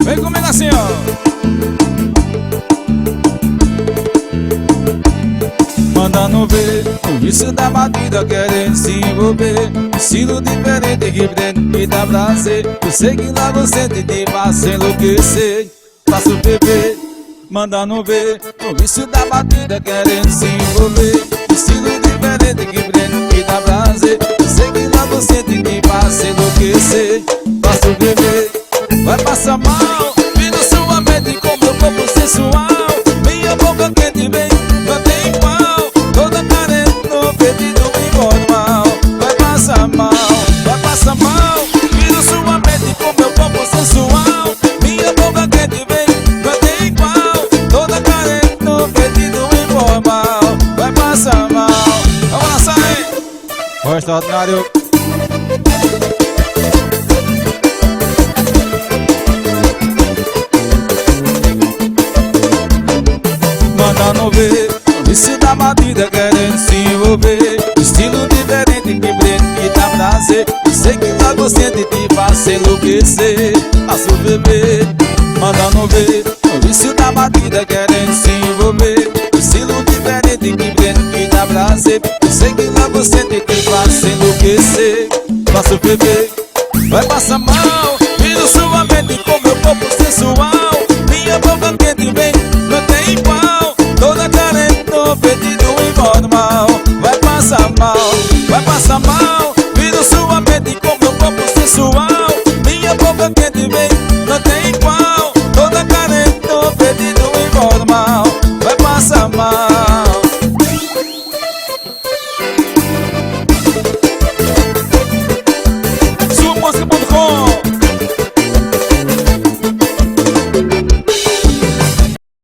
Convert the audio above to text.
Vem comigo assim, ó. Mandando ver o vício da batida, querendo se envolver. Estilo diferente que prende e dá prazer. Eu sei que lá você tem de fazer enlouquecer. Faço beber, mandando ver o vício da batida, querendo se envolver. Estilo diferente que prende e dá prazer. Eu sei que lá você tem de fazer enlouquecer. Faço beber, vai passar mal. Vira sua mente com meu corpo sensual. Minha boca quente vem, não tem igual. Toda carente no pedido me engole mal. Vai passar mal, vai passar mal. Vira sua mente com meu corpo sensual. Minha boca quente vem, não tem igual. Toda carente no pedido me engole mal. Vai passar mal. Vamos lá, sai! O extraordinário. Mandando ver o vício da batida, querendo se envolver. Estilo diferente que prende e dá prazer. Eu sei que lá você tem de fazer enlouquecer. Faço beber, mandando ver o vício da batida, querendo se envolver. Estilo diferente que prende e dá prazer. Eu sei que lá você tem de fazer enlouquecer. Faço beber, vai passar mal.